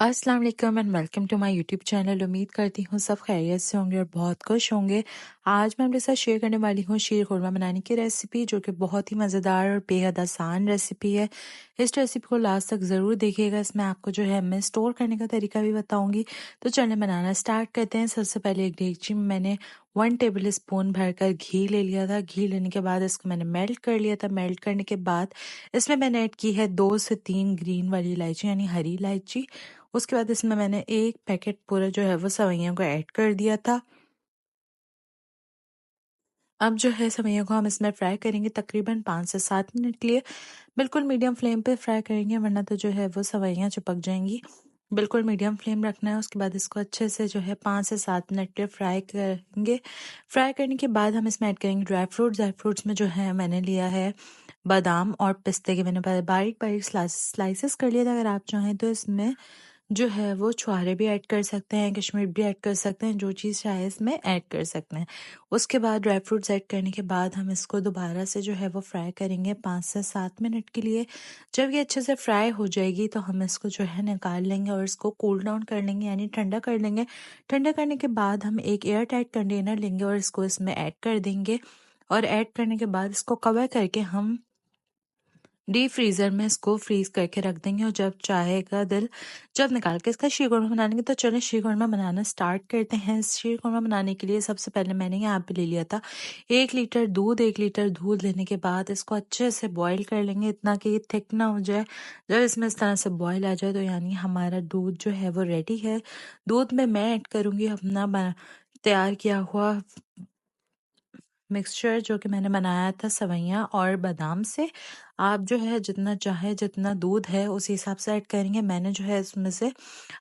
अस्सलाम वालेकुम and welcome to my YouTube channel. उम्मीद करती हूँ सब खैरियत से होंगे और बहुत खुश होंगे। आज मैं आपके साथ शेयर करने वाली हूँ शीर खुरमा बनाने की रेसिपी, जो कि बहुत ही मज़ेदार और बेहद आसान रेसिपी है। इस रेसिपी को लास्ट तक ज़रूर देखिएगा। इसमें आपको जो है मैं स्टोर करने का तरीका भी बताऊँगी। तो चलिए बनाना स्टार्ट करते हैं। सबसे पहले एक डेगची में मैंने 1 टेबल स्पून भरकर घी ले लिया था। घी लेने के बाद इसको मैंने मेल्ट कर लिया था। मेल्ट करने के बाद इसमें मैंने ऐड की है 2 से 3 ग्रीन वाली इलायची यानी हरी इलायची। उसके बाद इसमें मैंने 1 पैकेट पूरा जो है वो सेवइयों को ऐड कर दिया था। अब जो है सेवइयों को हम इसमें फ्राई करेंगे तकरीबन 5 से 7 मिनट के लिए। बिल्कुल मीडियम फ्लेम पे फ्राई करेंगे, वरना तो जो है वो सेवइयाँ चिपक जाएंगी। बिल्कुल मीडियम फ्लेम रखना है। उसके बाद इसको अच्छे से जो है 5 से 7 मिनट के लिए फ्राई करेंगे। फ्राई करने के बाद हम इसमें ऐड करेंगे ड्राई फ्रूट्स में जो है मैंने लिया है बादाम और पिस्ते के, मैंने बारीक बारीक स्लाइसेस कर लिया था। अगर आप चाहें तो इसमें जो है वो छुहारे भी ऐड कर सकते हैं, कश्मीर भी ऐड कर सकते हैं, जो चीज़ चाहे इसमें ऐड कर सकते हैं। उसके बाद ड्राई फ्रूट्स ऐड करने के बाद हम इसको दोबारा से जो है वो फ्राई करेंगे 5 से 7 मिनट के लिए। जब ये अच्छे से फ्राई हो जाएगी तो हम इसको जो है निकाल लेंगे और इसको कूल डाउन कर लेंगे यानी ठंडा कर लेंगे। ठंडा करने के बाद हम एक एयर टाइट कंटेनर लेंगे और इसको इसमें ऐड कर देंगे। और ऐड करने के बाद इसको कवर करके हम डीप फ्रीजर में इसको फ्रीज करके रख देंगे। और जब चाहेगा दिल जब निकाल के इसका शीर खुरमा बनाएंगे। तो चलें शीर खुरमा बनाना स्टार्ट करते हैं। इस शीर खुरमा बनाने के लिए सबसे पहले मैंने यहाँ पे ले लिया था 1 लीटर दूध लेने के बाद इसको अच्छे से बॉईल कर लेंगे, इतना कि ये थिक ना हो जाए। जब इसमें इस तरह से बॉईल आ जाए तो यानी हमारा दूध जो है वो रेडी है। दूध में मैं ऐड करूंगी अपना तैयार किया हुआ मिक्सचर, जो कि मैंने बनाया था सेवइयाँ और बादाम से। आप जो है जितना चाहे जितना दूध है उस हिसाब से ऐड करेंगे। मैंने जो है इसमें से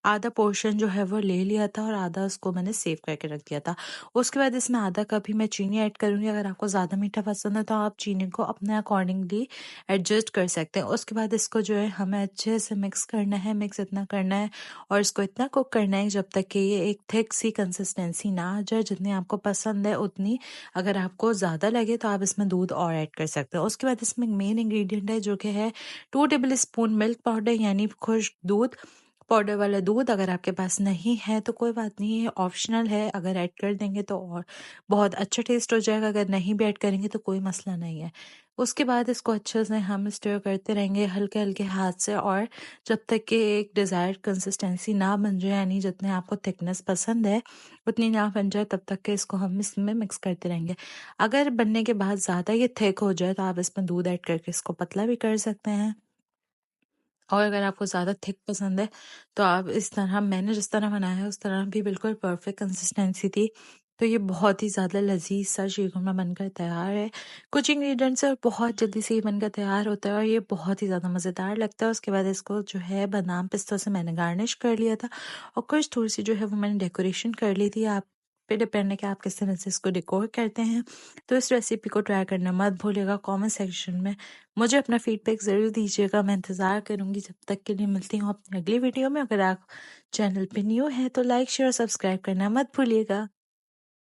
आधा पोर्शन जो है वो ले लिया था और आधा उसको मैंने सेव करके रख दिया था। उसके बाद इसमें आधा कप ही मैं चीनी ऐड करूंगी। अगर आपको ज़्यादा मीठा पसंद है तो आप चीनी को अपने अकॉर्डिंगली एडजस्ट कर सकते हैं। उसके बाद इसको जो है हमें अच्छे से मिक्स करना है। मिक्स इतना करना है और इसको इतना कुक करना है जब तक कि ये एक थिक सी कंसिस्टेंसी ना आ जाए, जितनी आपको पसंद है उतनी। अगर आपको ज़्यादा लगे तो आप इसमें दूध और ऐड कर सकते हो। उसके बाद इसमें मेन इंग्रेडिएंट है जो कि है 2 टेबल स्पून मिल्क पाउडर यानी खुश्क दूध। पाउडर वाला दूध अगर आपके पास नहीं है तो कोई बात नहीं, ये ऑप्शनल है। अगर ऐड कर देंगे तो और बहुत अच्छा टेस्ट हो जाएगा, अगर नहीं भी ऐड करेंगे तो कोई मसला नहीं है। उसके बाद इसको अच्छे से हम स्टर करते रहेंगे हल्के हल्के हाथ से, और जब तक कि एक डिज़ायर्ड कंसिस्टेंसी ना बन जाए, यानी जितने आपको थिकनेस पसंद है उतनी ना बन जाए, तब तक के इसको हम इसमें मिक्स करते रहेंगे। अगर बनने के बाद ज़्यादा ये थिक हो जाए तो आप इसमें दूध ऐड करके इसको पतला भी कर सकते हैं। और अगर आपको ज़्यादा थिक पसंद है तो आप इस तरह, मैंने जिस तरह बनाया है उस तरह भी बिल्कुल परफेक्ट कंसिस्टेंसी थी। तो ये बहुत ही ज़्यादा लजीज सा शीर खुरमा बनकर तैयार है। कुछ इंग्रेडिएंट्स और बहुत जल्दी से ये बनकर तैयार होता है और ये बहुत ही ज़्यादा मज़ेदार लगता है। उसके बाद इसको जो है बादाम पिस्तों से मैंने गार्निश कर लिया था और कुछ थोड़ी सी जो है वो मैंने डेकोरेशन कर ली थी। आप पे डिपेंड है कि आप किस तरह से इसको डेकोर करते हैं। तो इस रेसिपी को ट्राई करना मत भूलिएगा। कमेंट सेक्शन में मुझे अपना फीडबैक ज़रूर दीजिएगा। मैं इंतज़ार करूँगी। जब तक के लिए मिलती हूँ अपनी अगली वीडियो में। अगर आप चैनल पे न्यू हैं तो लाइक शेयर और सब्सक्राइब करना मत भूलिएगा।